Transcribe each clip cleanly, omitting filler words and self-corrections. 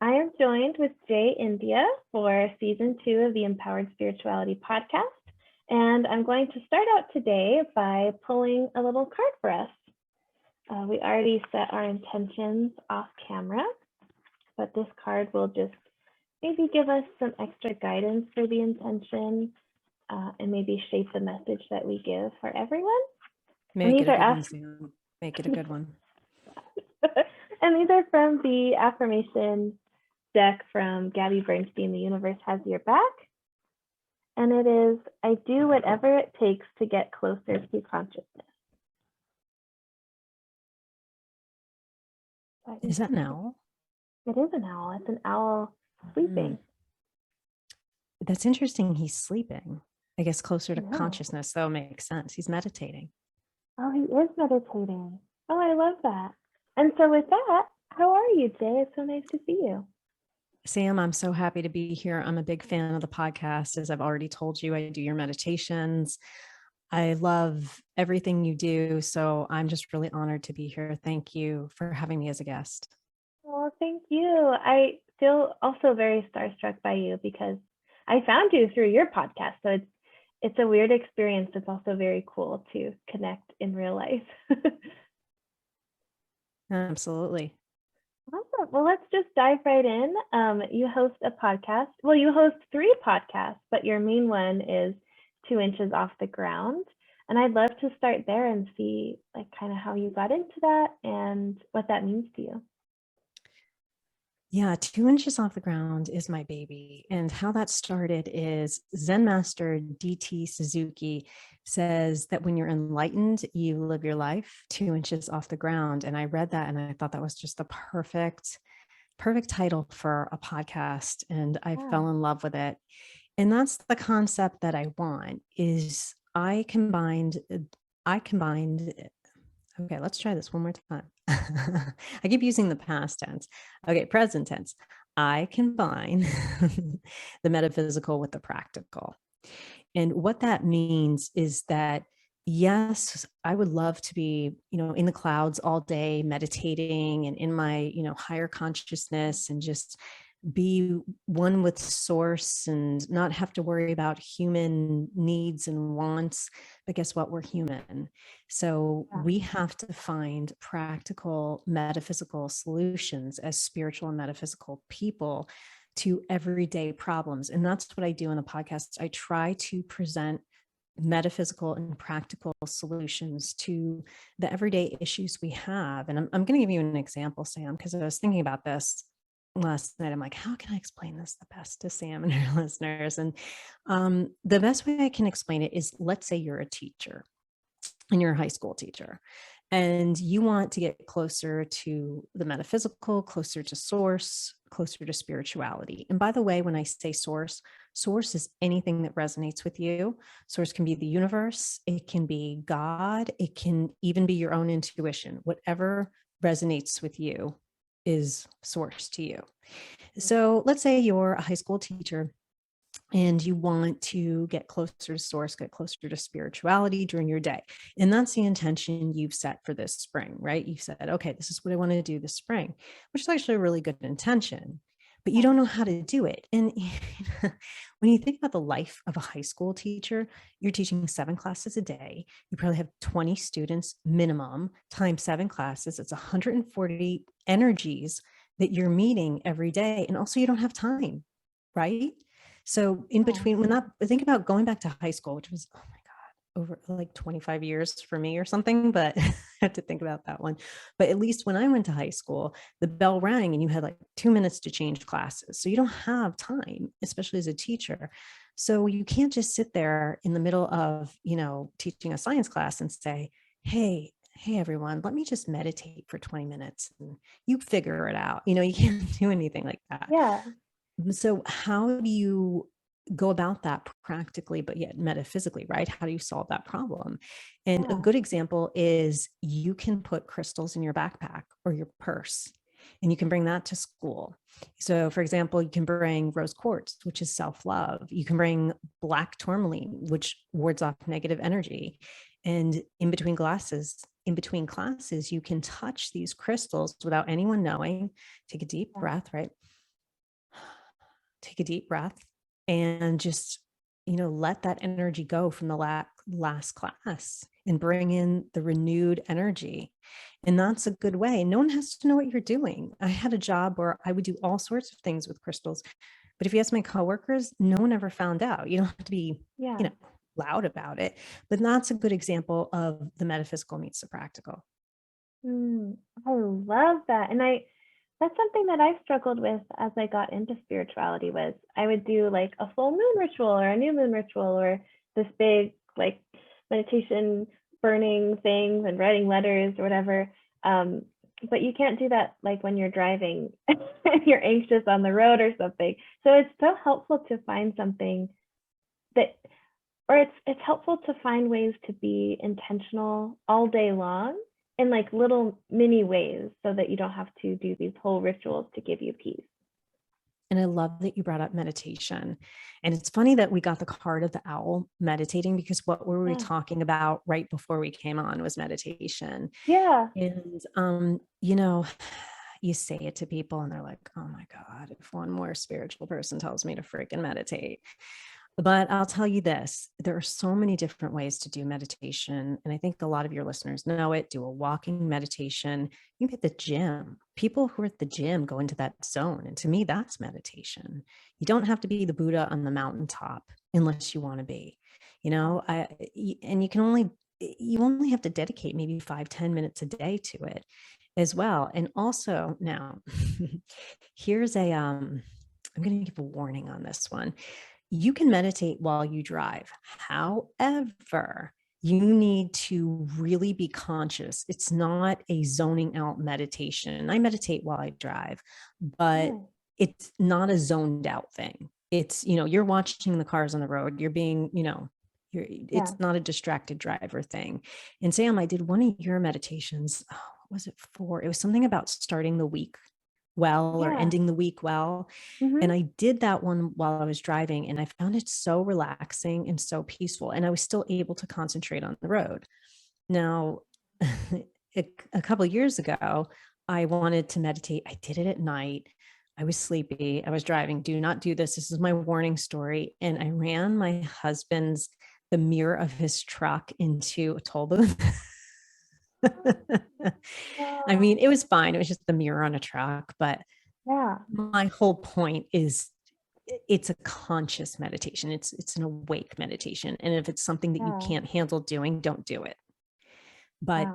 I am joined with Jay India for season 2 of the Empowered Spirituality podcast. And I'm going to start out today by pulling a little card for us. We already set our intentions off camera, but this card will just maybe give us some extra guidance for the intention and maybe shape the message that we give for everyone. Make it a good one, Sam. Make it a good one. And these are from the affirmation deck from Gabby Bernstein, The Universe Has Your Back. And it is, I do whatever it takes to get closer to consciousness. Is that an owl? It is an owl. It's an owl sleeping. That's interesting. He's sleeping. I guess closer to consciousness, though, makes sense. He's meditating. Oh, he is meditating. Oh, I love that. And so with that, how are you, Jay? It's so nice to see you. Sam, I'm so happy to be here. I'm a big fan of the podcast. As I've already told you, I do your meditations. I love everything you do. So I'm just really honored to be here. Thank you for having me as a guest. Well, thank you. I feel also very starstruck by you because I found you through your podcast. So it's a weird experience. It's also very cool to connect in real life. Absolutely. Awesome. Well, let's just dive right in. You host a podcast. Well, you host 3 podcasts, but your main one is 2 Inches Off the Ground. And I'd love to start there and see like kind of how you got into that and what that means to you. Yeah, 2 Inches Off the Ground is my baby. And how that started is Zen Master D.T. Suzuki says that when you're enlightened, you live your life 2 inches off the ground. And I read that and I thought that was just the perfect title for a podcast. And I fell in love with it. And that's the concept that I want is I combined, okay, let's try this one more time. I keep using the past tense. Okay, present tense. I combine the metaphysical with the practical. And what that means is that, yes, I would love to be, in the clouds all day, meditating and in my, higher consciousness and just be one with source and not have to worry about human needs and wants. But guess what? We're human. So we have to find practical metaphysical solutions as spiritual and metaphysical people to everyday problems. And that's what I do in the podcast. I try to present metaphysical and practical solutions to the everyday issues we have. And I'm going to give you an example, Sam, because I was thinking about this last night. I'm like, how can I explain this the best to Sam and her listeners? And the best way I can explain it is, let's say you're a teacher and you're a high school teacher and you want to get closer to the metaphysical, closer to source, closer to spirituality. And by the way, when I say source is anything that resonates with you. Source can be the universe. It can be God. It can even be your own intuition. Whatever resonates with you is source to you. So let's say you're a high school teacher and you want to get closer to source, get closer to spirituality during your day. And that's the intention you've set for this spring, right? You've said, okay, this is what I want to do this spring, which is actually a really good intention, but you don't know how to do it. And when you think about the life of a high school teacher, you're teaching 7 classes a day. You probably have 20 students minimum times 7 classes. It's 140 energies that you're meeting every day. And also you don't have time, right? So in between, think about going back to high school, which was, oh my God, over like 25 years for me or something, but I have to think about that one. But at least when I went to high school, the bell rang and you had like 2 minutes to change classes. So you don't have time, especially as a teacher. So you can't just sit there in the middle of, teaching a science class and say, hey, everyone, let me just meditate for 20 minutes and you figure it out. You can't do anything like that. Yeah. So how do you go about that practically, but yet metaphysically, right? How do you solve that problem? And a good example is you can put crystals in your backpack or your purse, and you can bring that to school. So for example, you can bring rose quartz, which is self-love. You can bring black tourmaline, which wards off negative energy. And in between classes, you can touch these crystals without anyone knowing. Take a deep breath, right? take a deep breath and just, let that energy go from the last class and bring in the renewed energy. And that's a good way. No one has to know what you're doing. I had a job where I would do all sorts of things with crystals, but if you ask my coworkers, no one ever found out. You don't have to be, Yeah. loud about it, but that's a good example of the metaphysical meets the practical. I love that. And that's something that I've struggled with as I got into spirituality was I would do like a full moon ritual or a new moon ritual or this big like meditation burning things and writing letters or whatever. But you can't do that like when you're driving and you're anxious on the road or something. So it's so helpful to find something that, or it's helpful to find ways to be intentional all day long in like little mini ways so that you don't have to do these whole rituals to give you peace. And I love that you brought up meditation. And it's funny that we got the card of the owl meditating, because what were we talking about right before we came on was meditation. Yeah. And, you say it to people and they're like, oh my God, if one more spiritual person tells me to freaking meditate. But I'll tell you this, there are so many different ways to do meditation. And I think a lot of your listeners know it. Do a walking meditation. You can hit the gym. People who are at the gym go into that zone. And to me, that's meditation. You don't have to be the Buddha on the mountaintop unless you want to be, and you only have to dedicate maybe 5-10 minutes a day to it as well. And also now, here's I'm going to give a warning on this one. You can meditate while you drive. However, you need to really be conscious. It's not a zoning out meditation. I meditate while I drive, but it's not a zoned out thing. It's, you're watching the cars on the road. You're being, it's not a distracted driver thing. And Sam, I did one of your meditations. Oh, what was it for? It was something about starting the week well or ending the week well. And I did that one while I was driving, and I found it so relaxing and so peaceful. And I was still able to concentrate on the road. Now, a couple of years ago, I wanted to meditate. I did it at night. I was sleepy. I was driving. Do not do this. This is my warning story. And I ran the mirror of his truck into a toll booth. I mean, it was fine. It was just the mirror on a truck. But my whole point is it's a conscious meditation. It's an awake meditation. And if it's something that you can't handle doing, don't do it. But,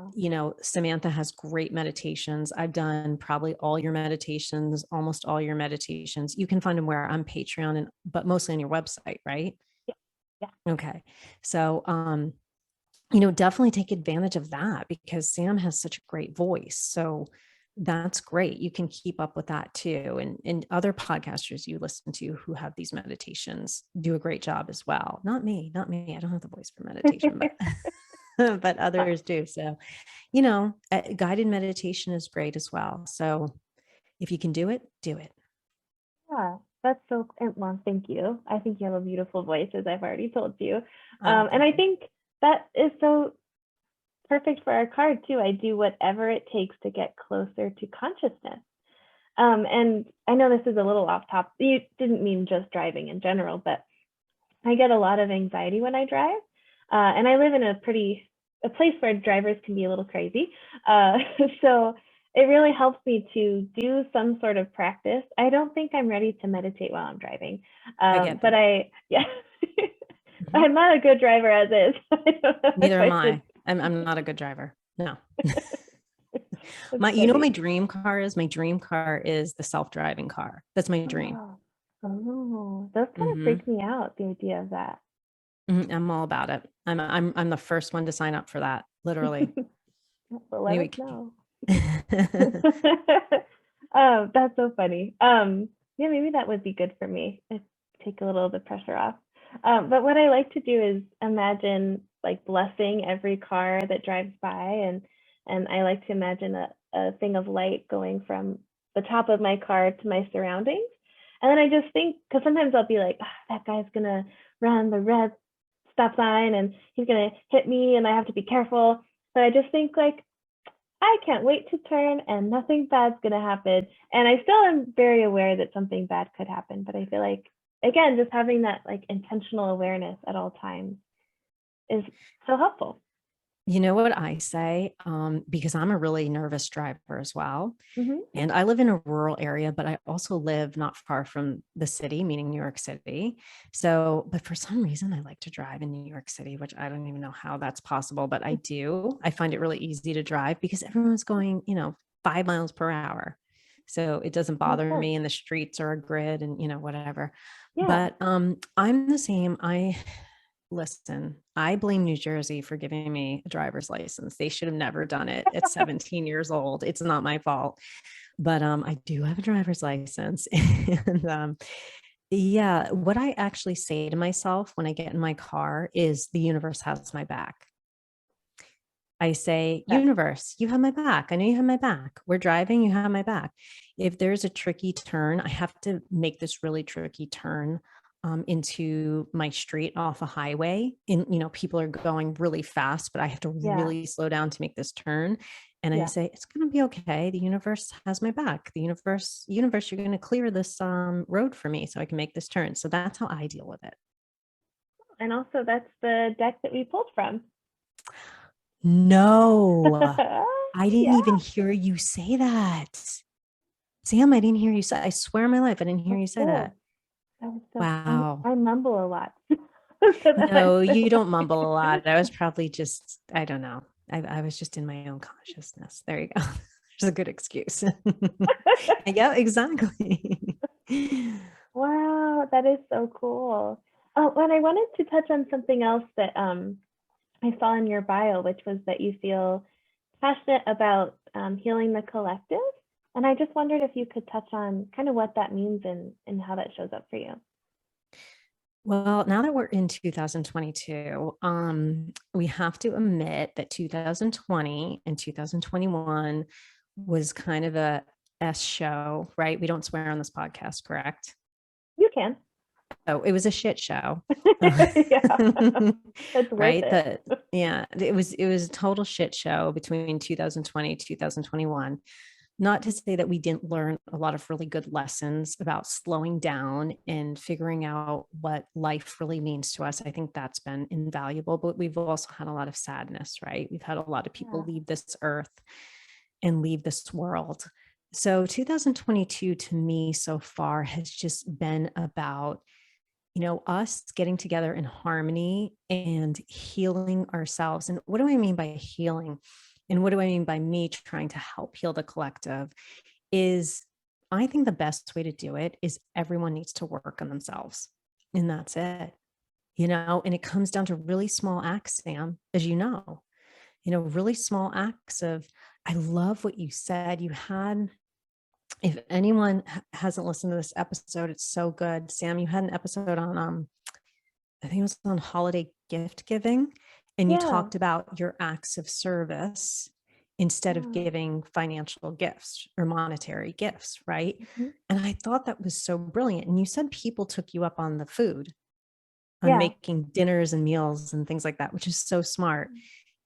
Samantha has great meditations. I've done probably all your meditations, almost all your meditations. You can find them where on Patreon, but mostly on your website, right? Yeah. Okay. So, definitely take advantage of that, because Sam has such a great voice. So that's great. You can keep up with that too. And other podcasters you listen to who have these meditations do a great job as well. Not me. I don't have the voice for meditation, but but others do. So, guided meditation is great as well. So if you can do it, do it. Yeah, that's so, well, thank you. I think you have a beautiful voice, as I've already told you. And I think that is so perfect for our card too. I do whatever it takes to get closer to consciousness. And I know this is a little off topic. You didn't mean just driving in general, but I get a lot of anxiety when I drive. And I live in a place where drivers can be a little crazy. So it really helps me to do some sort of practice. I don't think I'm ready to meditate while I'm driving. But I'm not a good driver as is. Neither am I. I'm not a good driver. No. My dream car is? My dream car is the self-driving car. That's my dream. Oh, those kind of freak me out, the idea of that. I'm all about it. I'm the first one to sign up for that, literally. Well, let us know. That's so funny. Maybe that would be good for me. It'd take a little of the pressure off. But what I like to do is imagine like blessing every car that drives by, and I like to imagine a thing of light going from the top of my car to my surroundings. And then I just think, because sometimes I'll be like, that guy's gonna run the red stop sign and he's gonna hit me and I have to be careful. But I just think like, I can't wait to turn and nothing bad's going to happen. And I still am very aware that something bad could happen, but I feel like, again, just having that like intentional awareness at all times is so helpful. You know what I say? Because I'm a really nervous driver as well. Mm-hmm. And I live in a rural area, but I also live not far from the city, meaning New York City. So, but for some reason, I like to drive in New York City, which I don't even know how that's possible, but I do. I find it really easy to drive because everyone's going, 5 miles per hour. So it doesn't Makes bother sense. me, and the streets are a grid and, whatever. Yeah. But I'm the same. Listen, I blame New Jersey for giving me a driver's license. They should have never done it at 17 years old. It's not my fault. But I do have a driver's license. And yeah, what I actually say to myself when I get in my car is the universe has my back. I say, Yeah. universe, you have my back. I know you have my back. We're driving, you have my back. If there's a tricky turn, I have to make this really tricky turn into my street off a highway. And, people are going really fast, but I have to Yeah. really slow down to make this turn. And I Yeah. say, it's going to be okay. The universe has my back. The universe, you're going to clear this road for me so I can make this turn. So that's how I deal with it. And also, that's the deck that we pulled from. No, I didn't Yeah. even hear you say that. Sam, I didn't hear you say, I swear on my life, I didn't hear That's you say cool. that. That was so fun. Wow. I mumble a lot. So No, you don't mumble a lot. I was probably just, I don't know. I was just in my own consciousness. There you go. There's a good excuse. Yeah, exactly. Wow, that is so cool. Oh, and I wanted to touch on something else that I saw in your bio, which was that you feel passionate about healing the collective. And I just wondered if you could touch on kind of what that means and how that shows up for you. Well, now that we're in 2022, we have to admit that 2020 and 2021 was kind of a S show, right? We don't swear on this podcast, correct? You can. Oh, it was a shit show. Yeah, it's worth Right? it. Yeah, it was a total shit show between 2020, 2021. Not to say that we didn't learn a lot of really good lessons about slowing down and figuring out what life really means to us. I think that's been invaluable, but we've also had a lot of sadness, right? We've had a lot of people Yeah. leave this earth and leave this world. So 2022 to me so far has just been about us getting together in harmony and healing ourselves. And what do I mean by healing? And what do I mean by me trying to help heal the collective? Is I think the best way to do it is everyone needs to work on themselves. And that's it. And it comes down to really small acts, Sam, as really small acts of, I love what you said. If anyone hasn't listened to this episode, it's so good. Sam, you had an episode on I think it was on holiday gift giving, and you Yeah. talked about your acts of service instead of Yeah. giving financial gifts or monetary gifts, right? Mhm. And I thought that was so brilliant. And you said people took you up on the food, on Yeah. making dinners and meals and things like that, which is so smart.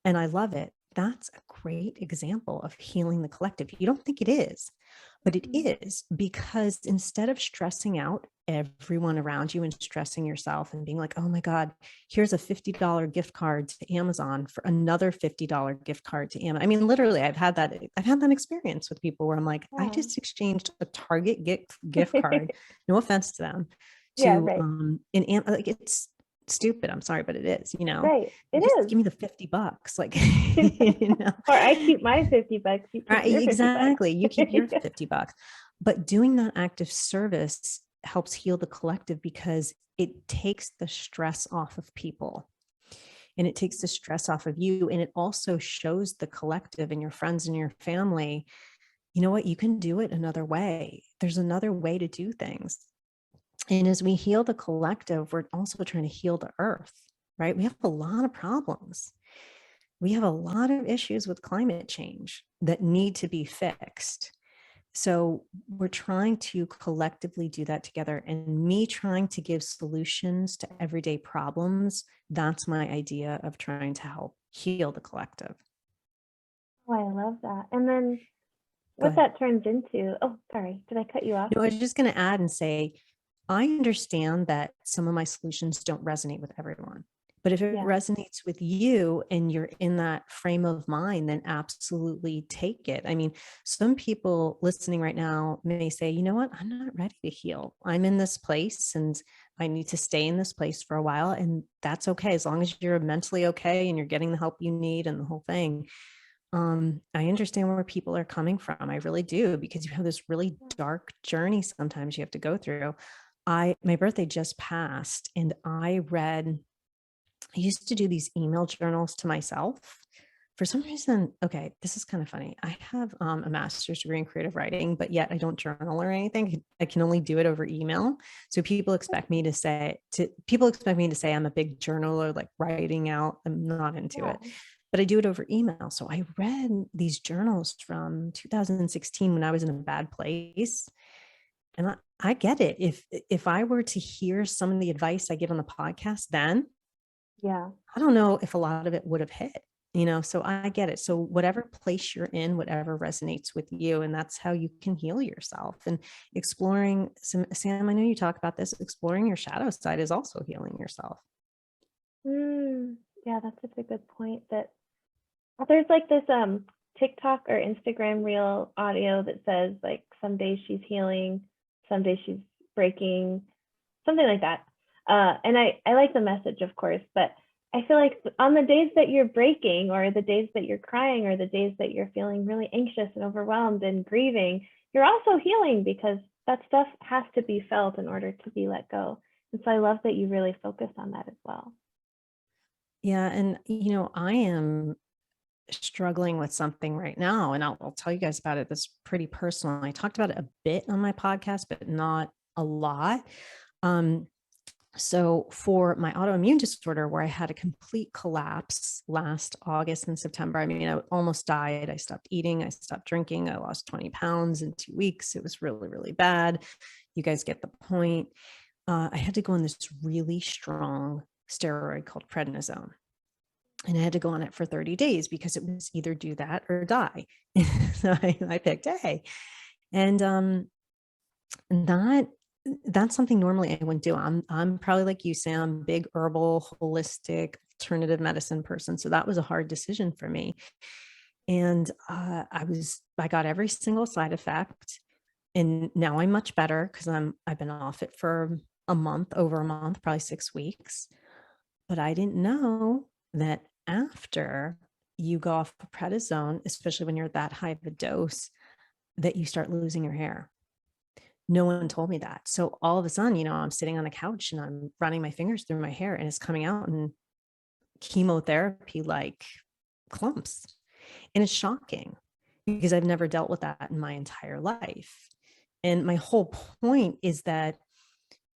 And I love it. That's a great example of healing the collective. You don't think it is, but it Mhm. is, because instead of stressing out everyone around you and stressing yourself and being like, oh my God, here's a $50 gift card to Amazon for another $50 gift card to Amazon. I mean, literally, I've had that experience with people where I'm like, I Yeah. just exchanged a Target gift card, no offense to them, Yeah, to right. like, it's stupid. I'm sorry, but it is, Right. It just is. give me the $50. Like, you know, Or I keep my 50 bucks, you keep right? your 50 bucks. Exactly. You keep your $50. But doing that act of service helps heal the collective because it takes the stress off of people, and it takes the stress off of you. And it also shows the collective and your friends and your family, you know what, you can do it another way. There's another way to do things. And as we heal the collective, we're also trying to heal the earth, right? We have a lot of problems. We have a lot of issues with climate change that need to be fixed. So we're trying to collectively do that together. And me trying to give solutions to everyday problems, that's my idea of trying to help heal the collective. Oh, I love that. And then Go what ahead. that turns into, oh, sorry, did I cut you off? No, I was just going to add and say, I understand that some of my solutions don't resonate with everyone. But if it Yeah. resonates with you and you're in that frame of mind, then absolutely take it. I mean, some people listening right now may say, you know what, I'm not ready to heal. I'm in this place and I need to stay in this place for a while. And that's okay. As long as you're mentally okay and you're getting the help you need and the whole thing. I understand where people are coming from. I really do, because you have this really dark journey sometimes you have to go through. My birthday just passed and I used to do these email journals to myself. For some reason, okay, this is kind of funny. I have a master's degree in creative writing, but yet I don't journal or anything. I can only do it over email. So people expect me to say I'm a big journaler, like writing out. I'm not into Yeah. it, but I do it over email. So I read these journals from 2016 when I was in a bad place. And I get it. If I were to hear some of the advice I give on the podcast, then Yeah. I don't know if a lot of it would have hit. So I get it. So whatever place you're in, whatever resonates with you, and that's how you can heal yourself. And exploring Sam, I know you talk about this, exploring your shadow side is also healing yourself. Yeah, that's such a good point. That there's like this TikTok or Instagram reel audio that says like some days she's healing, some days she's breaking, something like that. And I like the message, of course, but I feel like on the days that you're breaking, or the days that you're crying, or the days that you're feeling really anxious and overwhelmed and grieving, you're also healing, because that stuff has to be felt in order to be let go. And so I love that you really focus on that as well. Yeah. And, I am struggling with something right now, and I'll tell you guys about it. That's pretty personal. I talked about it a bit on my podcast, but not a lot. Um, So for my autoimmune disorder, where I had a complete collapse last August and September, I mean, I almost died. I stopped eating, I stopped drinking, I lost 20 pounds in 2 weeks. It was really, really bad. You guys get the point. I had to go on this really strong steroid called prednisone. And I had to go on it for 30 days because it was either do that or die. So I picked A. And that that's something normally I wouldn't do. I'm probably like you, Sam, big herbal, holistic, alternative medicine person. So that was a hard decision for me. And I got every single side effect, and now I'm much better because I've been off it for over a month, probably 6 weeks. But I didn't know that after you go off prednisone, especially when you're at that high of a dose, that you start losing your hair. No one told me that. So all of a sudden, I'm sitting on the couch and I'm running my fingers through my hair and it's coming out in chemotherapy like clumps. And it's shocking because I've never dealt with that in my entire life. And my whole point is that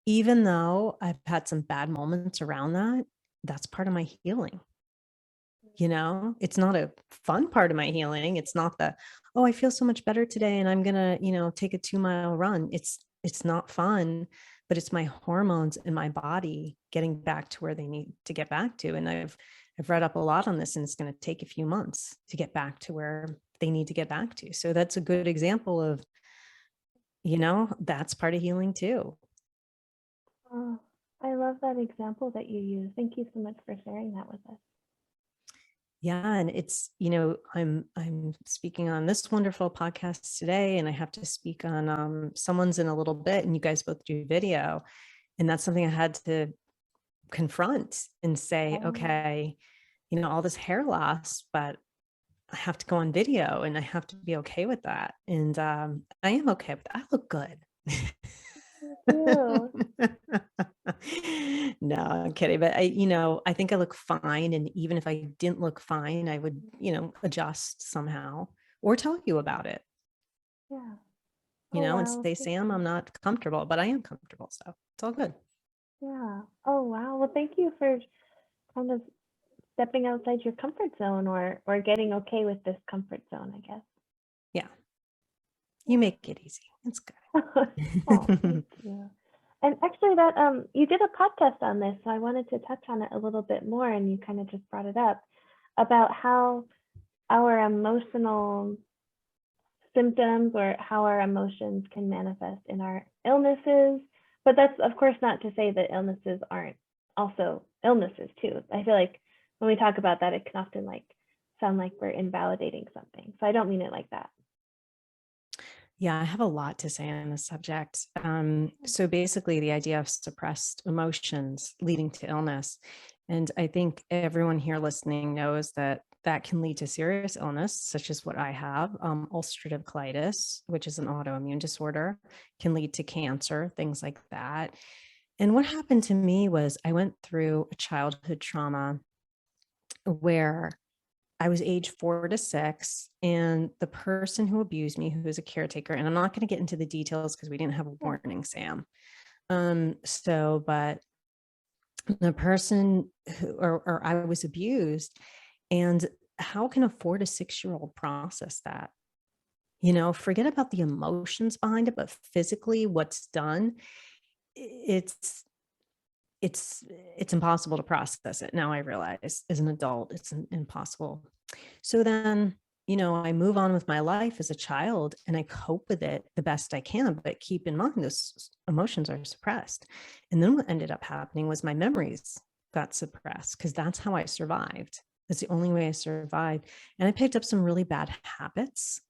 even though I've had some bad moments around that, that's part of my healing. It's not a fun part of my healing. It's not oh, I feel so much better today and I'm going to, take a 2-mile run. It's not fun, but it's my hormones in my body getting back to where they need to get back to. And I've read up a lot on this, and it's going to take a few months to get back to where they need to get back to. So that's a good example of, that's part of healing too. Oh, I love that example that you use. Thank you so much for sharing that with us. Yeah, and it's, I'm speaking on this wonderful podcast today, and I have to speak on someone's in a little bit, and you guys both do video, and that's something I had to confront and say, okay, all this hair loss, but I have to go on video, and I have to be okay with that, and I am okay with that. I look good. Thank you. No, I'm kidding. But I think I look fine. And even if I didn't look fine, I would, adjust somehow or tell you about it, Yeah. and Wow. say, Thank Sam, you. I'm not comfortable, but I am comfortable. So it's all good. Yeah. Oh, wow. Well, thank you for kind of stepping outside your comfort zone, or getting okay with this comfort zone, I guess. Yeah. You Yeah. make it easy. It's Oh, thank good. you. And actually, that you did a podcast on this, so I wanted to touch on it a little bit more, and you kind of just brought it up about how our emotional symptoms or how our emotions can manifest in our illnesses. But that's, of course, not to say that illnesses aren't also illnesses too. I feel like when we talk about that, it can often like sound like we're invalidating something. So I don't mean it like that. Yeah, I have a lot to say on this subject. So basically, the idea of suppressed emotions leading to illness. And I think everyone here listening knows that that can lead to serious illness, such as what I have. Ulcerative colitis, which is an autoimmune disorder, can lead to cancer, things like that. And what happened to me was I went through a childhood trauma where I was age 4 to 6, and the person who abused me, who was a caretaker, and I'm not going to get into the details because we didn't have a warning, Sam. But the person who, or I was abused, and how can a 4 to 6-year-old process that? Forget about the emotions behind it, but physically what's done, it's it's impossible to process it. Now I realize as an adult, it's impossible. So then, I move on with my life as a child and I cope with it the best I can, but keep in mind those emotions are suppressed. And then what ended up happening was my memories got suppressed because that's how I survived. That's the only way I survived. And I picked up some really bad habits,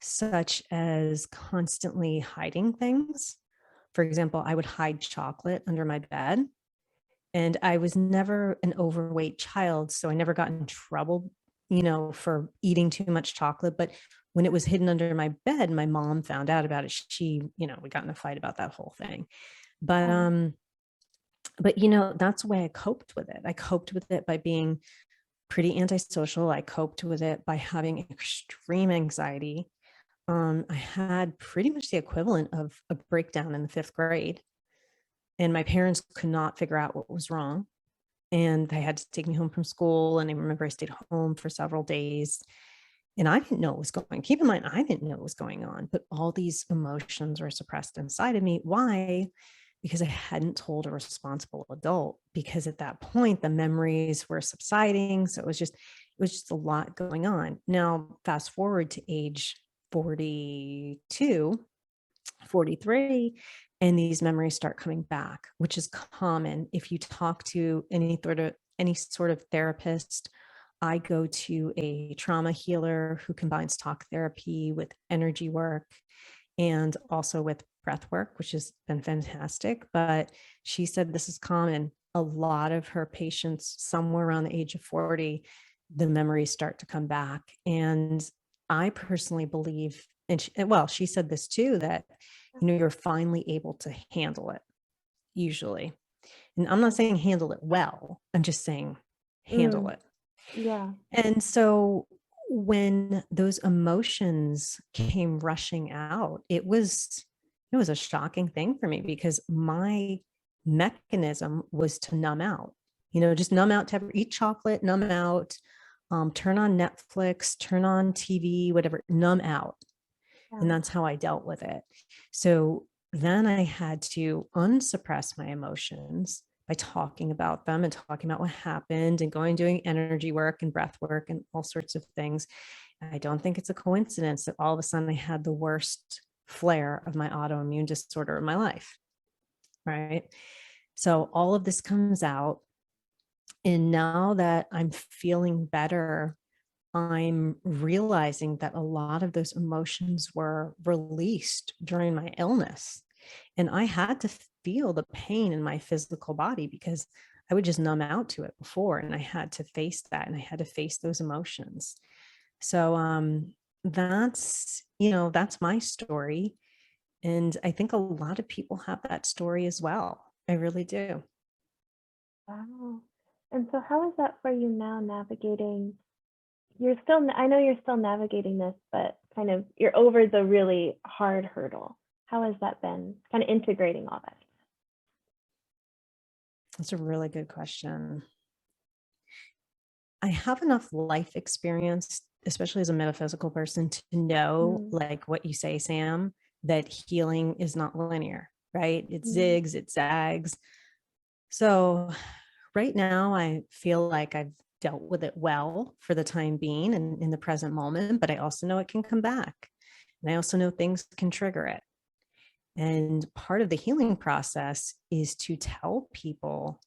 such as constantly hiding things. For example, I would hide chocolate under my bed. And I was never an overweight child, so I never got in trouble, for eating too much chocolate. But when it was hidden under my bed, my mom found out about it. We got in a fight about that whole thing. But that's the way I coped with it. I coped with it by being pretty antisocial. I coped with it by having extreme anxiety. I had pretty much the equivalent of a breakdown in the 5th grade, and my parents could not figure out what was wrong. And they had to take me home from school. And I remember I stayed home for several days and I didn't know what was going. Keep in mind, I didn't know what was going on, but all these emotions were suppressed inside of me. Why? Because I hadn't told a responsible adult, because at that point the memories were subsiding. So it was just a lot going on. Now, fast forward to age 42, 43, and these memories start coming back, which is common. If you talk to any sort of therapist, I go to a trauma healer who combines talk therapy with energy work and also with breath work, which has been fantastic. But she said this is common. A lot of her patients, somewhere around the age of 40, the memories start to come back. And I personally believe, she said this too, that you're finally able to handle it, usually. And I'm not saying handle it well, I'm just saying handle it. Yeah. And so when those emotions came rushing out, it was a shocking thing for me, because my mechanism was to numb out, just numb out, to eat chocolate, numb out, turn on Netflix, turn on TV, whatever, numb out. And that's how I dealt with it. So then I had to unsuppress my emotions by talking about them and talking about what happened and doing energy work and breath work and all sorts of things. I don't think it's a coincidence that all of a sudden I had the worst flare of my autoimmune disorder of my life. Right. So all of this comes out. And now that I'm feeling better, I'm realizing that a lot of those emotions were released during my illness. And I had to feel the pain in my physical body, because I would just numb out to it before. And I had to face that, and I had to face those emotions. So that's my story. And I think a lot of people have that story as well. I really do. Wow. And so how is that for you now, navigating? I know you're still navigating this, but kind of you're over the really hard hurdle. How has that been, kind of integrating all that? That's a really good question. I have enough life experience, especially as a metaphysical person, to know, like what you say, Sam, that healing is not linear, right? It zigs, it zags. So right now I feel like I've dealt with it well for the time being and in the present moment, but I also know it can come back. And I also know things can trigger it. And part of the healing process is to tell people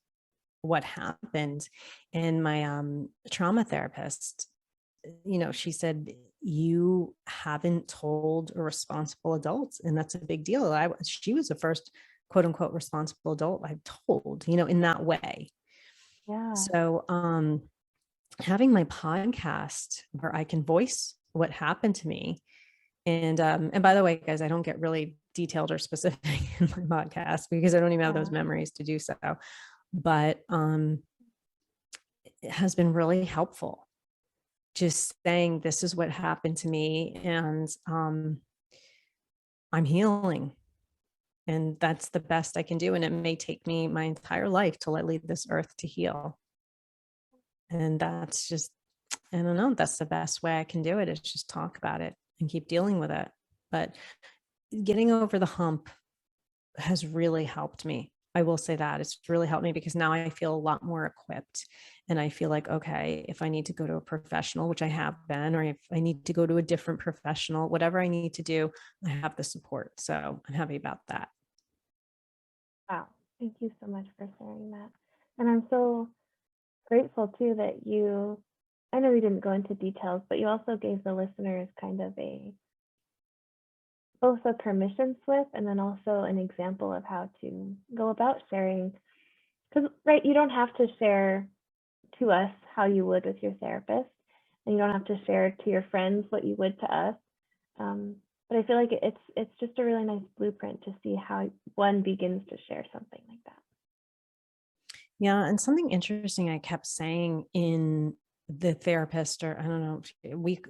what happened. And my trauma therapist, she said, you haven't told a responsible adult, and that's a big deal. She was the first quote unquote responsible adult I've told, in that way. Yeah. So having my podcast where I can voice what happened to me. And by the way, guys, I don't get really detailed or specific in my podcast because I don't even have those memories to do so. But it has been really helpful. Just saying, this is what happened to me, and I'm healing. And that's the best I can do. And it may take me my entire life till I leave this earth to heal. And that's just, I don't know, that's the best way I can do it, is just talk about it and keep dealing with it. But getting over the hump has really helped me. I will say that it's really helped me, because now I feel a lot more equipped, and I feel like, okay, if I need to go to a professional, which I have been, or if I need to go to a different professional, whatever I need to do, I have the support. So I'm happy about that. Wow. Thank you so much for sharing that. And I'm so grateful too that I know we didn't go into details, but you also gave the listeners kind of both a permission slip and then also an example of how to go about sharing. Because, right, you don't have to share to us how you would with your therapist, and you don't have to share to your friends what you would to us. But I feel like it's just a really nice blueprint to see how one begins to share something like that. Yeah. And something interesting I kept saying in the therapist, or I don't know,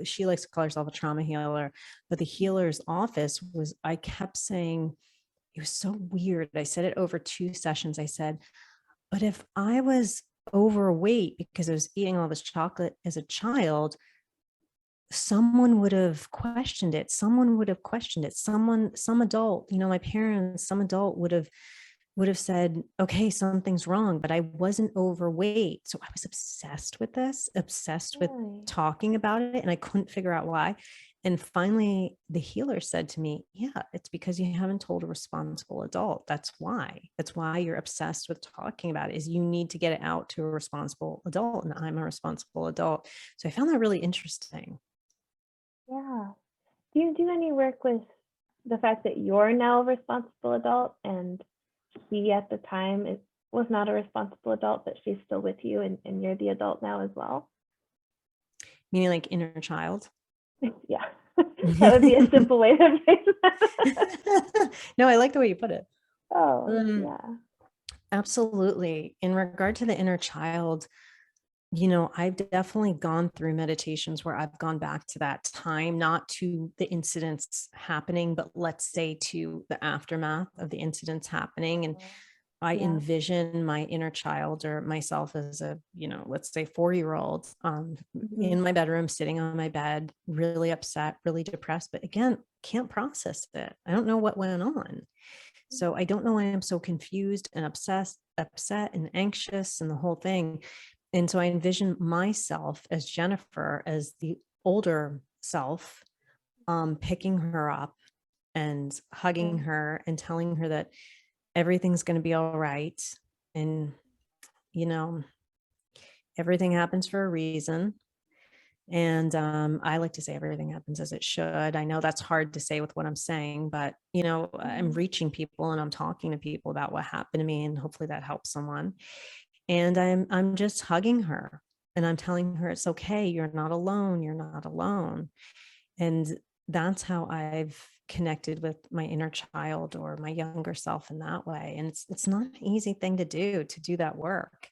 she likes to call herself a trauma healer, but the healer's office was, I kept saying, it was so weird. I said it over 2 sessions. I said, but if I was overweight because I was eating all this chocolate as a child, someone would have questioned it. Some adult, my parents, some adult would have said, okay, something's wrong, but I wasn't overweight. So I was obsessed with this, obsessed with talking about it. And I couldn't figure out why. And finally, the healer said to me, yeah, it's because you haven't told a responsible adult. That's why you're obsessed with talking about it, is you need to get it out to a responsible adult. And I'm a responsible adult. So I found that really interesting. Yeah. Do you do any work with the fact that you're now a responsible adult, and she at the time was not a responsible adult, but she's still with you, and you're the adult now as well? Meaning like inner child? Yeah. That would be a simple way to phrase that. No, I like the way you put it. Yeah. Absolutely. In regard to the inner child, I've definitely gone through meditations where I've gone back to that time, not to the incidents happening, but let's say to the aftermath of the incidents happening. And I envision my inner child or myself as a, let's say 4-year-old in my bedroom, sitting on my bed, really upset, really depressed, but again, can't process it. I don't know what went on. So I don't know why I'm so confused and upset and anxious and the whole thing. And so I envision myself as Jennifer, as the older self, picking her up and hugging her and telling her that everything's going to be all right. And, everything happens for a reason. And I like to say everything happens as it should. I know that's hard to say with what I'm saying, but, I'm reaching people and I'm talking to people about what happened to me, and hopefully that helps someone. And I'm just hugging her and I'm telling her, it's okay. You're not alone. You're not alone. And that's how I've connected with my inner child or my younger self in that way. And it's not an easy thing to do that work.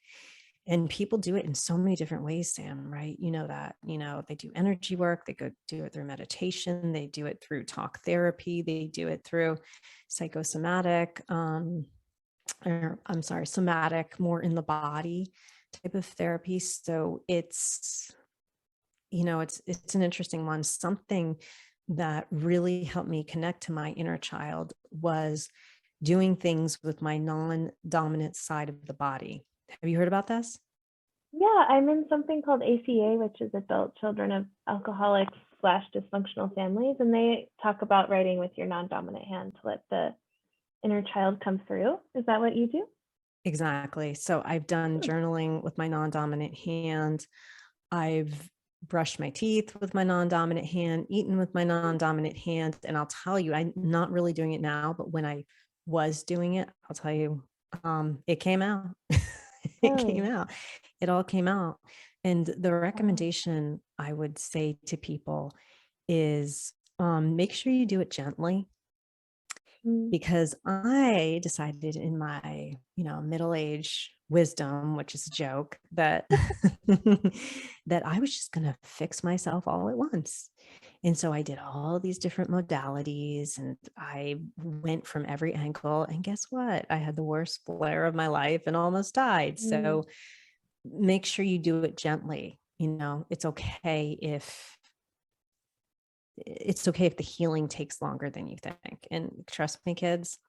And people do it in so many different ways, Sam, right? You know that, they do energy work, they go do it through meditation, they do it through talk therapy, they do it through psychosomatic, somatic, more in the body type of therapy. So it's an interesting one. Something that really helped me connect to my inner child was doing things with my non-dominant side of the body. Have you heard about this? Yeah, I'm in something called ACA, which is Adult Children of Alcoholics slash Dysfunctional Families, and they talk about writing with your non-dominant hand to let the inner child come through. Is that what you do? Exactly. So I've done Hmm. journaling with my non-dominant hand. I've brushed my teeth with my non-dominant hand, eaten with my non-dominant hand. And I'll tell you, I'm not really doing it now, but when I was doing it, I'll tell you, it came out. It came Really? out. It all came out. And the Wow. recommendation I would say to people is make sure you do it gently, Mm. because I decided in my, middle age wisdom, which is a joke, that that I was just going to fix myself all at once. And so I did all these different modalities and I went from every angle. And guess what? I had the worst flare of my life and almost died. Mm. So make sure you do it gently. It's okay if the healing takes longer than you think. And trust me, kids,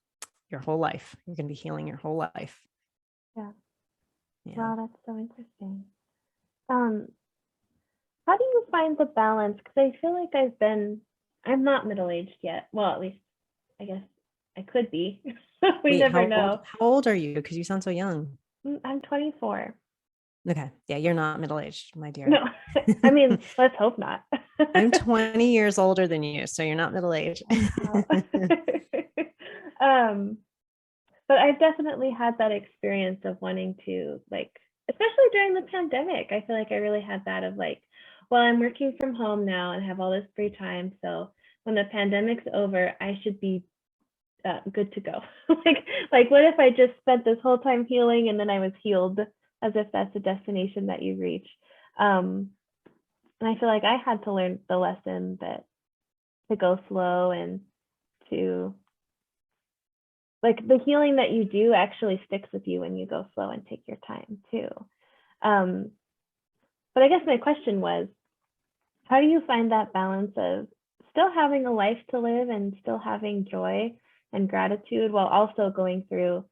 your whole life, you're going to be healing your whole life. Yeah. Yeah. Wow, that's so interesting. Um, how do you find the balance? Because I feel like I'm not middle-aged yet. Well, at least I guess I could be. We Wait, never how old know. how old are you? Because you sound so young. I'm 24. Okay. Yeah, you're not middle-aged, my dear. No, I mean, let's hope not. I'm 20 years older than you, so you're not middle-aged. Wow. um, but I've definitely had that experience of wanting to, like, especially during the pandemic. I feel like I really had that of like, well, I'm working from home now and have all this free time. So when the pandemic's over, I should be good to go. like, what if I just spent this whole time healing and then I was healed, as if that's a destination that you reach. Um, and I feel like I had to learn the lesson that to go slow and to like the healing that you do actually sticks with you when you go slow and take your time too. Um, but I guess my question was, how do you find that balance of still having a life to live and still having joy and gratitude while also going through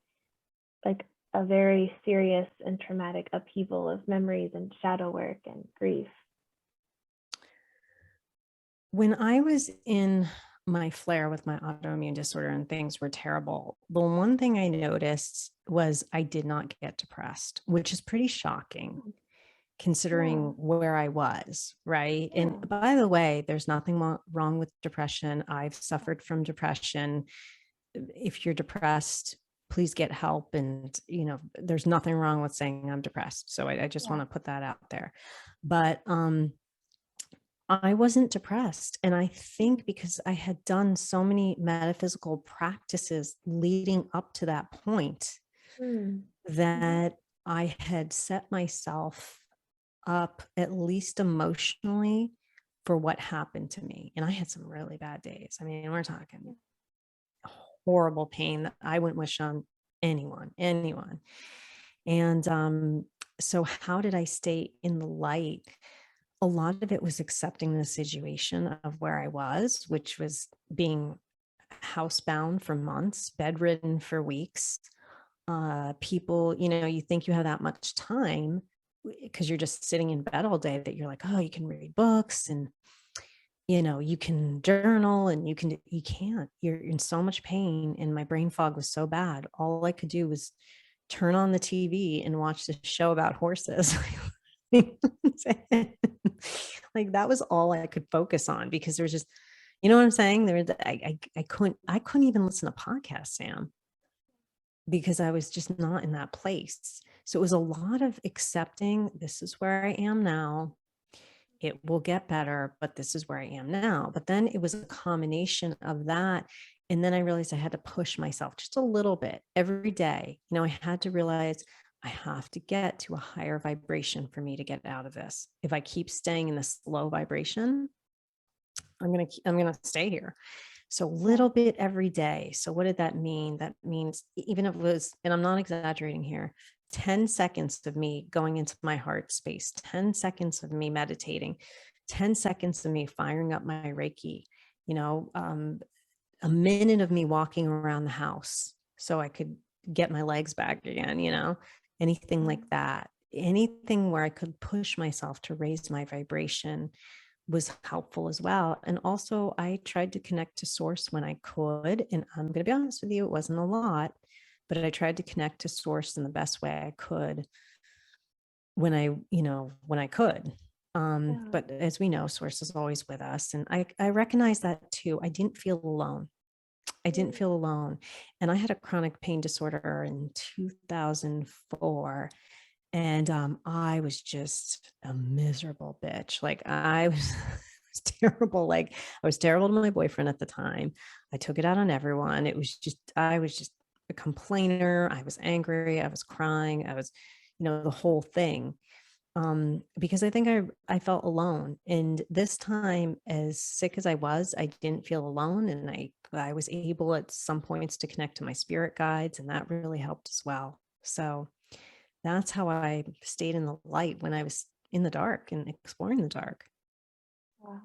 like a very serious and traumatic upheaval of memories and shadow work and grief? When I was in my flare with my autoimmune disorder and things were terrible, the one thing I noticed was I did not get depressed, which is pretty shocking Yeah, considering where I was, right? And yeah, by the way, there's nothing wrong with depression. I've suffered from depression. If you're depressed, please get help. And, there's nothing wrong with saying I'm depressed. So I just yeah, want to put that out there. But I wasn't depressed. And I think because I had done so many metaphysical practices leading up to that point, mm, mhm, that I had set myself up, at least emotionally, for what happened to me. And I had some really bad days. I mean, we're talking horrible pain that I wouldn't wish on anyone. And so how did I stay in the light? A lot of it was accepting the situation of where I was, which was being housebound for months, bedridden for weeks. People, you think you have that much time because you're just sitting in bed all day, that you're like, oh, you can read books and you can journal, and you can't. You're in so much pain, and my brain fog was so bad. All I could do was turn on the TV and watch the show about horses. Like that was all I could focus on, because there was just, you know what I'm saying? I couldn't even listen to podcasts, Sam, because I was just not in that place. So it was a lot of accepting, this is where I am now. It will get better, but this is where I am now. But then it was a combination of that. And then I realized I had to push myself just a little bit every day. I had to realize I have to get to a higher vibration for me to get out of this. If I keep staying in this low vibration, I'm gonna stay here. So yeah, little bit every day. So what did that mean? That means, even if it was, and I'm not exaggerating here, 10 seconds of me going into my heart space, 10 seconds of me meditating, 10 seconds of me firing up my Reiki, you know, um, a minute of me walking around the house so I could get my legs back again, anything yeah. like that. anything where I could push myself to raise my vibration was helpful as well. And also, I tried to connect to source when I could. And I'm going to be honest with you, it wasn't a lot, but I tried to connect to source in the best way I could when I could. Yeah. But as we know, source is always with us. And I recognize that too. I didn't feel alone. I didn't feel alone. And I had a chronic pain disorder in 2004. And I was just a miserable bitch. Like I was, was terrible. Like I was terrible to my boyfriend at the time. I took it out on everyone. I was just a complainer. I was angry. I was crying. I was, the whole thing. Because I think I felt alone. And this time, as sick as I didn't feel alone. And I was able at some points to connect to my spirit guides, and that really helped as well. So that's how I stayed in the light when I was in the dark and exploring the dark. Wow.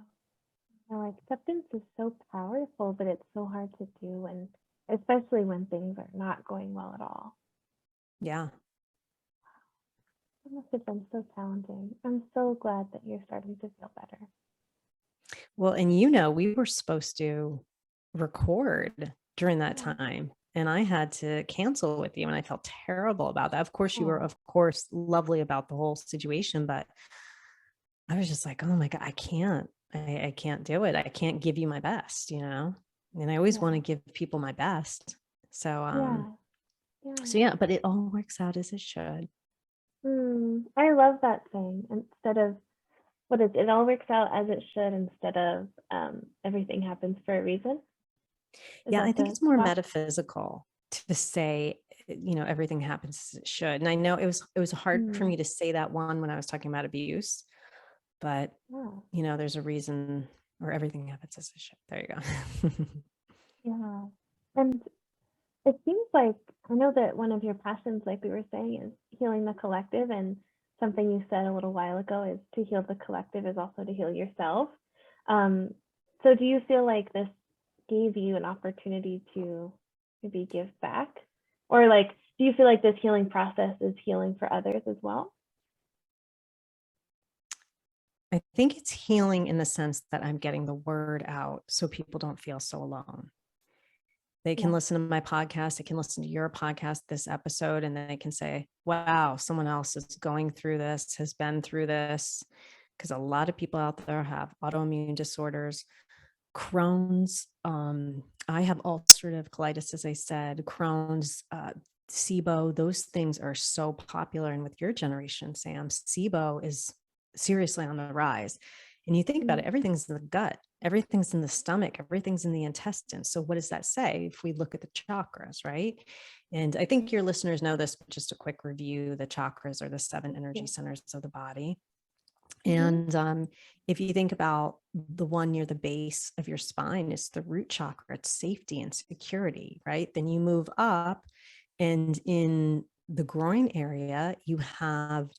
No, acceptance is so powerful, but it's so hard to do, and especially when things are not going well at all. Yeah. It must have been so challenging. I'm so glad that you're starting to feel better. Well, and we were supposed to record during that time, and I had to cancel with you, and I felt terrible about that. Of course, you were, of course, lovely about the whole situation, but I was just like, oh my God, I can't do it. I can't give you my best, and I always want to give people my best. So, but it all works out as it should. I love that saying. Instead of, what is it? It all works out as it should, instead of everything happens for a reason. Yeah, I think it's more metaphysical to say, everything happens as it should. And I know it was hard for me to say that one when I was talking about abuse, but there's a reason where everything happens as it should. There you go. Yeah. And it seems like, I know that one of your passions, like we were saying, is healing the collective, and something you said a little while ago is to heal the collective is also to heal yourself. So do you feel like this gave you an opportunity to maybe give back? Or like, do you feel like this healing process is healing for others as well? I think it's healing in the sense that I'm getting the word out so people don't feel so alone. They can listen to my podcast, they can listen to your podcast, this episode, and then they can say, wow, someone else is going through this, has been through this. Because a lot of people out there have autoimmune disorders, Crohn's. I have ulcerative colitis, as I said, Crohn's, SIBO. Those things are so popular. And with your generation, Sam, SIBO is seriously on the rise. And you think about it, everything's in the gut, everything's in the stomach, everything's in the intestines. So what does that say if we look at the chakras, right? And I think your listeners know this, but just a quick review: the chakras are the 7 energy centers of the body. And if you think about the one near the base of your spine, it's the root chakra, it's safety and security, right? Then you move up, and in the groin area, you have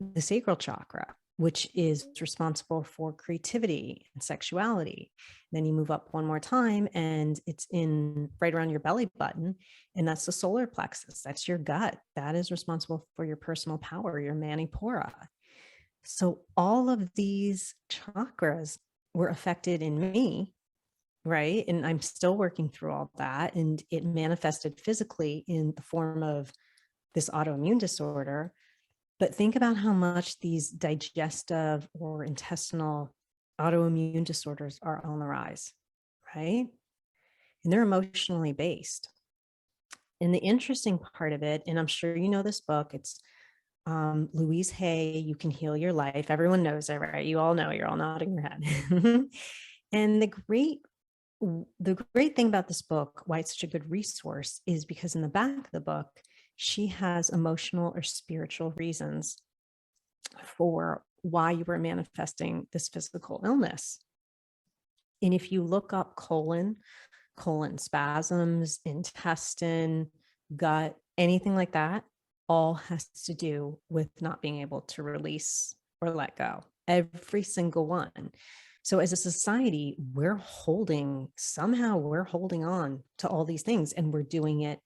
the sacral chakra, which is responsible for creativity and sexuality. Then you move up one more time, and it's in right around your belly button, and that's the solar plexus. That's your gut. That is responsible for your personal power, your manipura. So all of these chakras were affected in me, right? And I'm still working through all that. And it manifested physically in the form of this autoimmune disorder. But think about how much these digestive or intestinal autoimmune disorders are on the rise, right? And they're emotionally based. And the interesting part of it, and I'm sure you know this book, it's Louise Hay, You Can Heal Your Life. Everyone knows it, right? You all know, you're all nodding your head. And the great thing about this book, why it's such a good resource, is because in the back of the book, she has emotional or spiritual reasons for why you were manifesting this physical illness. And if you look up colon spasms, intestine, gut, anything like that, all has to do with not being able to release or let go. Every single one. So as a society, we're holding on to all these things, and we're doing it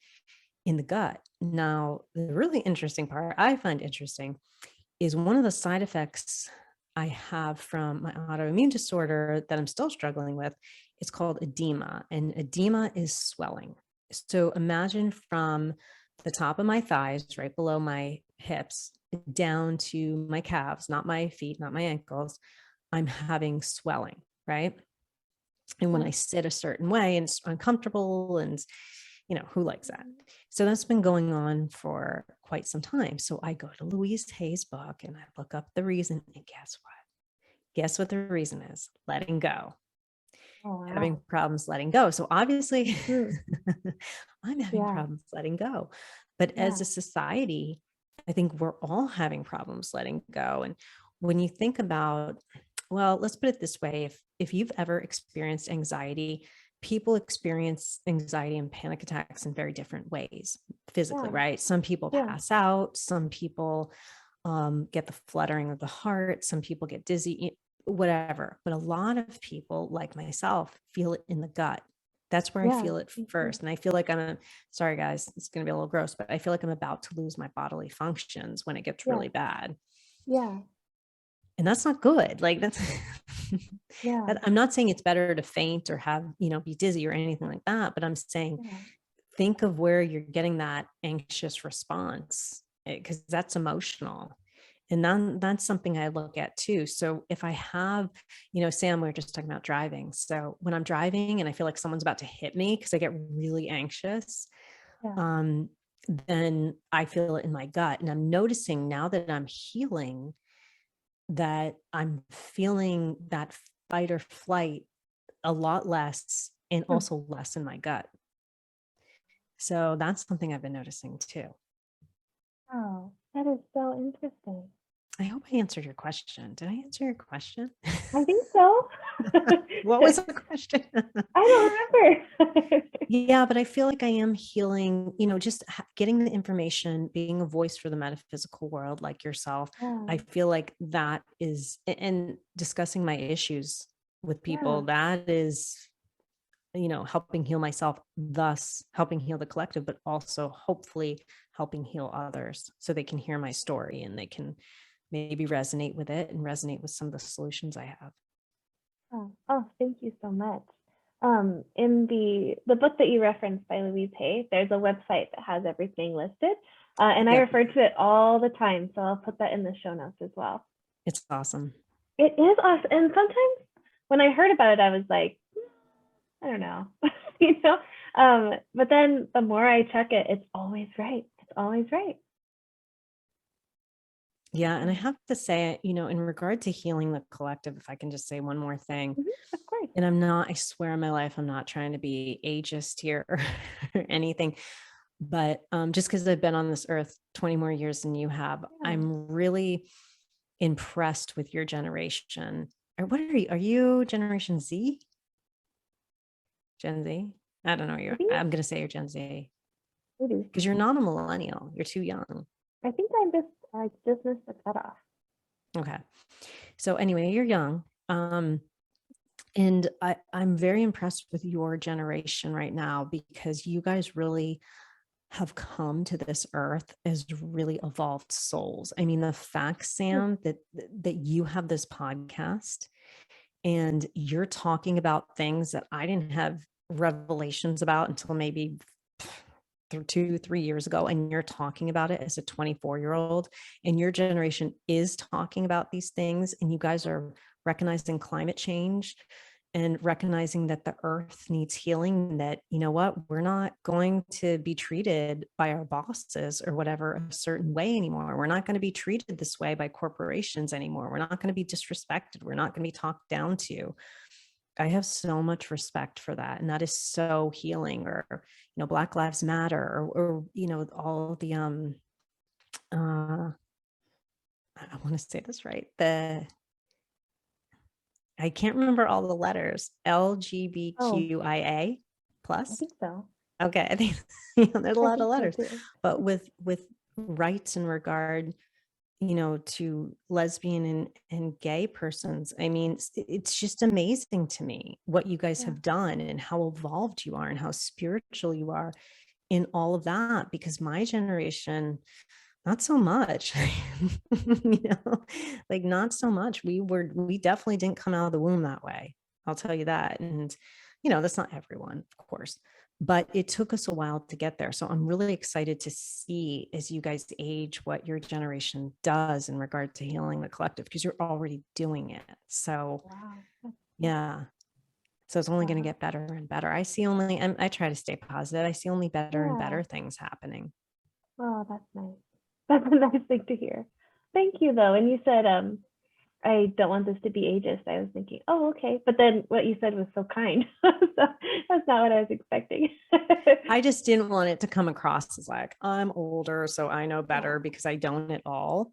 in the gut. Now, the really interesting part I find interesting is one of the side effects I have from my autoimmune disorder that I'm still struggling with. It's called edema, and edema is swelling. So imagine from the top of my thighs, right below my hips, down to my calves, not my feet, not my ankles, I'm having swelling, right? And when I sit a certain way and it's uncomfortable, and who likes that? So that's been going on for quite some time. So I go to Louise Hay's book and I look up the reason, and guess what? Guess what the reason is? Letting go. Oh, Having wow. problems letting go. So obviously Mhm. I'm having Yeah. problems letting go. But as Yeah. a society, I think we're all having problems letting go. And when you think about, well, let's put it this way, if you've ever experienced anxiety, people experience anxiety and panic attacks in very different ways physically, Yeah. right? Some people Yeah. pass out, some people get the fluttering of the heart, some people get dizzy, whatever. But a lot of people, like myself, feel it in the gut. That's where I Yeah. feel it Mhm. first. And I feel like sorry guys, it's going to be a little gross, but I feel like I'm about to lose my bodily functions when it gets Yeah. really bad. Yeah. And that's not good. Like that's, Yeah. I'm not saying it's better to faint or have, be dizzy or anything like that, but I'm saying, Yeah. think of where you're getting that anxious response, because that's emotional. And then that's something I look at too. So if I have, Sam, we were just talking about driving. So when I'm driving and I feel like someone's about to hit me because I get really anxious, Yeah. um, then I feel it in my gut. And I'm noticing now that I'm healing that I'm feeling that fight or flight a lot less, and Hmm. also less in my gut. So that's something I've been noticing too. Oh, that is so interesting. I hope I answered your question. Did I answer your question? I think so. What was the question? I don't remember. Yeah, but I feel like I am healing, just getting the information, being a voice for the metaphysical world like yourself. Yeah. I feel like that is, and discussing my issues with Yeah. people, that is, helping heal myself, thus helping heal the collective, but also hopefully helping heal others so they can hear my story and they can maybe resonate with it and resonate with some of the solutions I have. Oh, thank you so much. In the book that you referenced by Louise Hay, there's a website that has everything listed, and I Yep. refer to it all the time, so I'll put that in the show notes as well. It's awesome. It is awesome, and sometimes when I heard about it, I was like, I don't know, you know. But then the more I check it, it's always right. It's always right. Yeah. And I have to say, in regard to healing the collective, if I can just say one more thing, Mhm, of course. and I swear on my life, I'm not trying to be ageist here or anything, but just because I've been on this earth 20 more years than you have, Yeah. I'm really impressed with your generation. Or what are you? Are you Generation Z? Gen Z? I don't know. Maybe, I'm going to say you're Gen Z maybe. because you're not a millennial. You're too young. I think I just missed the cutoff. Okay. So anyway, you're young. And I'm very impressed with your generation right now because you guys really have come to this earth as really evolved souls. I mean, the fact, Sam, that you have this podcast and you're talking about things that I didn't have revelations about until maybe 2-3 years ago, and you're talking about it as a 24-year-old, and your generation is talking about these things, and you guys are recognizing climate change and recognizing that the earth needs healing, that, you know what, we're not going to be treated by our bosses or whatever a certain way anymore. We're not going to be treated this way by corporations anymore. We're not going to be disrespected. We're not going to be talked down to. I have so much respect for that. And that is so healing. Or, Black Lives Matter, or all the I want to say this right. I can't remember all the letters. Oh, LGBTQIA I plus. think so. Okay, I think there's a I lot of think so letters, too. but with rights in regard, to lesbian and gay persons. I mean, it's just amazing to me what you guys Yeah. have done and how evolved you are and how spiritual you are. in all of that, because my generation, not so much, like not so much. We definitely didn't come out of the womb that way. I'll tell you that. And, that's not everyone, of course, but it took us a while to get there. So I'm really excited to see as you guys age, what your generation does in regard to healing the collective, because you're already doing it. So Wow. yeah. So it's only going to Wow. get better and better. I try to stay positive. I see only better and better things happening. Oh, that's nice. That's a nice thing to hear. Thank you, though. And you said, I don't want this to be ageist. I was thinking, oh, okay. But then what you said was so kind. So that's not what I was expecting. I just didn't want it to come across as like, I'm older, so I know better, because I don't at all.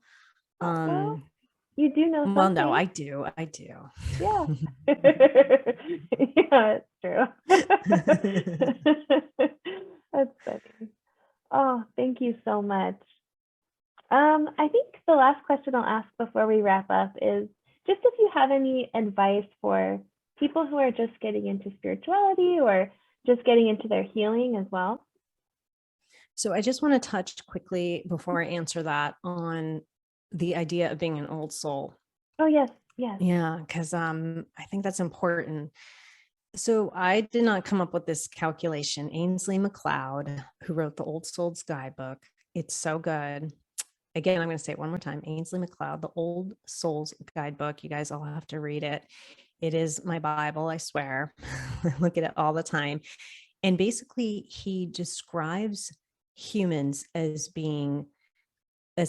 Well, you do know Well, no, something. I do. Yeah. Yeah, it's true. That's funny. Oh, thank you so much. I think the last question I'll ask before we wrap up is just if you have any advice for people who are just getting into spirituality or just getting into their healing as well. So I just want to touch quickly before I answer that on the idea of being an old soul. Oh, yes. Yes. Yeah, because I think that's important. So I did not come up with this calculation. Ainsley MacLeod, who wrote the Old Souls Guidebook, it's so good. Again, I'm going to say it one more time. Ainsley MacLeod, the Old Souls Guidebook. You guys all have to read it. It is my Bible, I swear. I look at it all the time. And basically, he describes humans as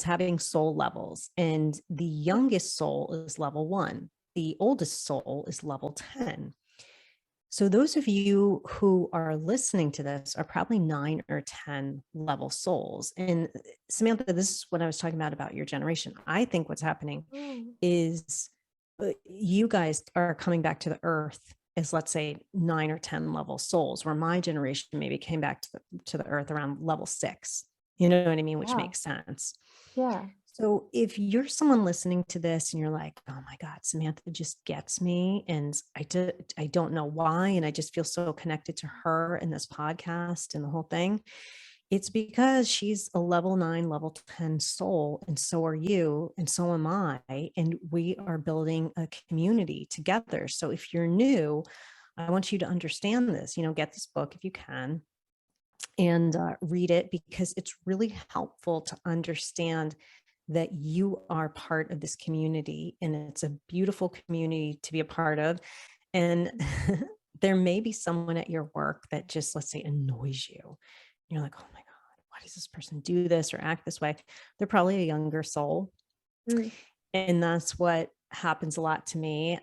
having soul levels. And the youngest soul is level 1. The oldest soul is level 10. So those of you who are listening to this are probably 9 or 10 level souls. And Samantha, this is what I was talking about your generation. I think what's happening is you guys are coming back to the earth as, let's say, 9 or 10 level souls, where my generation maybe came back to the earth around level 6. You know what I mean? Which makes sense. Yeah. So if you're someone listening to this and you're like, oh my God, Samantha just gets me, and I don't know why, and I just feel so connected to her in this podcast and the whole thing, it's because she's a level 9, level 10 soul, and so are you, and so am I, and we are building a community together. So if you're new, I want you to understand this, get this book if you can, and read it, because it's really helpful to understand that you are part of this community, and it's a beautiful community to be a part of. And there may be someone at your work that just, let's say, annoys you. You're like, oh my God, why does this person do this or act this way? They're probably a younger soul. And that's what happens a lot to me.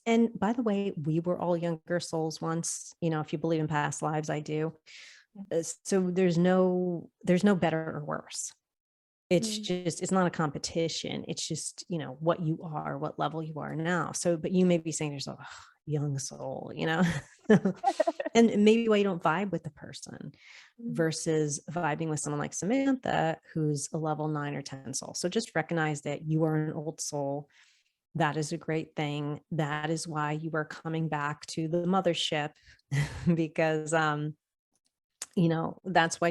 And by the way, we were all younger souls once, if you believe in past lives, I do. So there's no better or worse. It's just, it's not a competition. It's just, what you are, what level you are now. So, but you may be saying to yourself, oh, young soul, and maybe why you don't vibe with the person versus vibing with someone like Samantha, who's a level 9 or 10 soul. So just recognize that you are an old soul. That is a great thing. That is why you are coming back to the mothership, because, that's why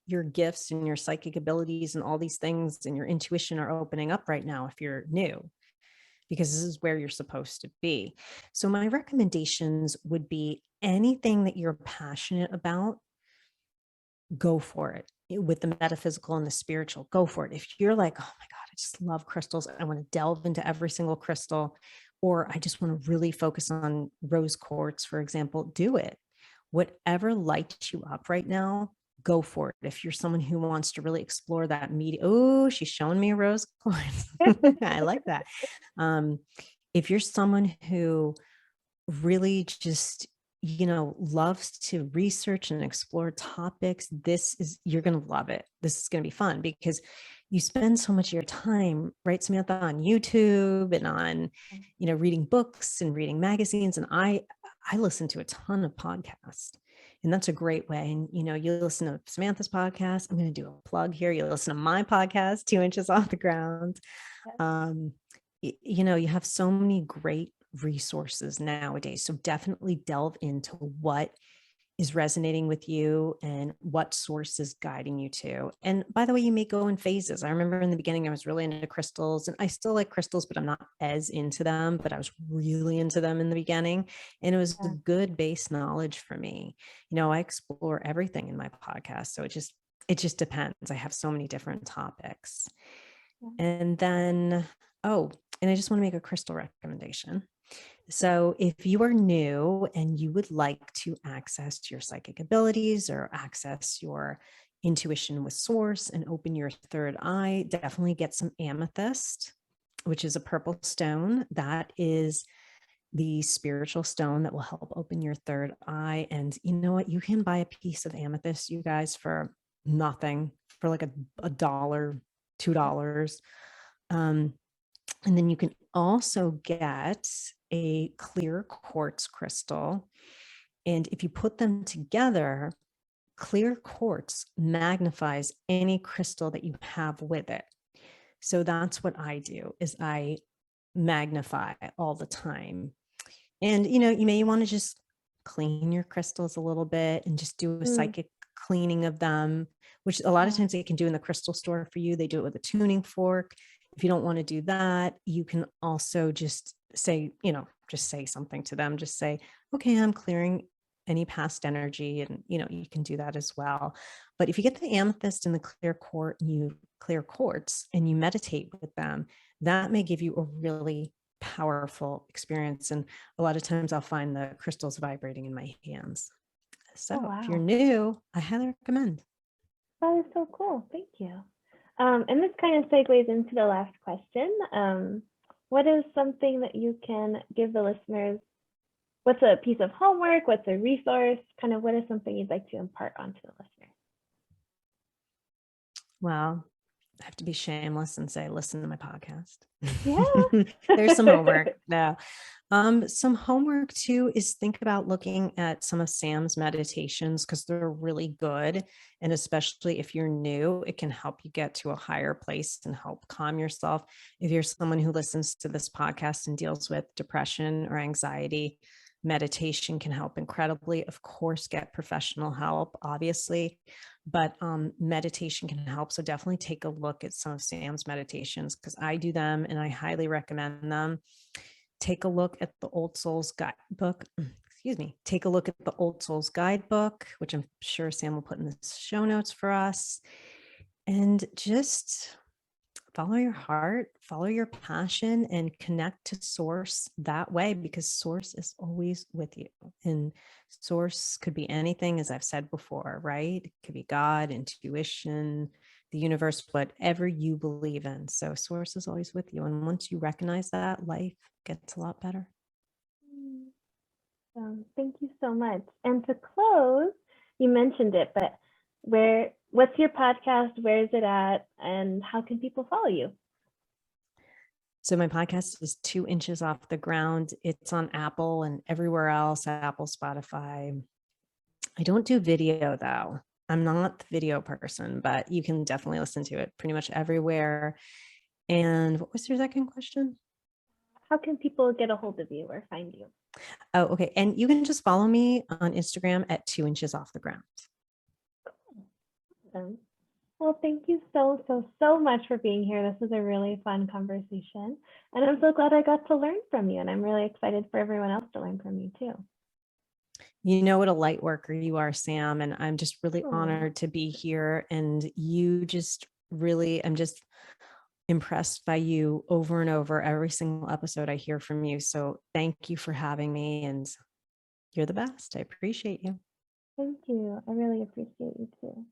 your gifts and your psychic abilities and all these things and your intuition are opening up right now if you're new, because this is where you're supposed to be. So my recommendations would be anything that you're passionate about, go for it. With the metaphysical and the spiritual, go for it. If you're like, oh my God, I just love crystals, I want to delve into every single crystal, or I just want to really focus on rose quartz, for example, do it. Whatever lights you up right now, go for it. If you're someone who wants to really explore that oh, she's showing me a rose quartz. I like that. If you're someone who really just, loves to research and explore topics, you're going to love it. This is going to be fun, because you spend so much of your time, right, Samantha, on YouTube and on, reading books and reading magazines. And I listen to a ton of podcasts, and that's a great way. And, you listen to Samantha's podcast. I'm going to do a plug here. You listen to my podcast, 2 inches off the ground. You have so many great resources nowadays. So definitely delve into what is resonating with you and what source is guiding you to. And by the way, you may go in phases. I remember in the beginning, I was really into crystals, and I still like crystals, but I'm not as into them, but I was really into them in the beginning. And it was a good base knowledge for me. I explore everything in my podcast. So it just depends. I have so many different topics. And then, and I just want to make a crystal recommendation. So if you are new and you would like to access your psychic abilities or access your intuition with source and open your third eye, definitely get some amethyst, which is a purple stone. That is the spiritual stone that will help open your third eye. And you know what? You can buy a piece of amethyst, you guys, for nothing, for like a dollar, $2. And then you can also get a clear quartz crystal. And if you put them together, clear quartz magnifies any crystal that you have with it. So that's what I do, is I magnify all the time. And, you may want to just clean your crystals a little bit and just do a psychic cleaning of them, which a lot of times they can do in the crystal store for you. They do it with a tuning fork. If you don't want to do that, you can also just say, just say something to them. Just say, okay, I'm clearing any past energy. And, you can do that as well. But if you get the amethyst and the clear quartz and you meditate with them, that may give you a really powerful experience. And a lot of times I'll find the crystals vibrating in my hands. So if you're new, I highly recommend. That is so cool. Thank you. And this kind of segues into the last question. What is something that you can give the listeners? What's a piece of homework? What's a resource? Kind of what is something you'd like to impart onto the listeners? Well, I have to be shameless and say, listen to my podcast. Yeah. There's some homework now. Some homework too is think about looking at some of Sam's meditations, because they're really good. And especially if you're new, it can help you get to a higher place and help calm yourself. If you're someone who listens to this podcast and deals with depression or anxiety, meditation can help incredibly. Of course, get professional help, obviously, but meditation can help. So definitely take a look at some of Sam's meditations, because I do them and I highly recommend them. Take a look at the Old Souls guidebook. Take a look at the Old Souls guidebook, which I'm sure Sam will put in the show notes for us. And just follow your heart, follow your passion, and connect to source that way, because source is always with you. And source could be anything, as I've said before, right? It could be God, intuition, the universe, whatever you believe in. So source is always with you. And once you recognize that, life gets a lot better. Thank you so much. And to close, you mentioned it, but what's your podcast? Where is it at? And how can people follow you? So my podcast is 2 Inches Off the Ground. It's on Apple and everywhere else, Apple, Spotify. I don't do video though. I'm not the video person, but you can definitely listen to it pretty much everywhere. And what was your second question? How can people get a hold of you or find you? Oh, okay. And you can just follow me on Instagram at 2 Inches Off the Ground. Awesome. Well, thank you so much for being here. This was a really fun conversation. And I'm so glad I got to learn from you. And I'm really excited for everyone else to learn from you too. You know what a light worker you are, Sam. And I'm just really honored to be here. And you just really, I'm just impressed by you over and over. Every single episode I hear from you. So thank you for having me. And you're the best. I appreciate you. Thank you. I really appreciate you too.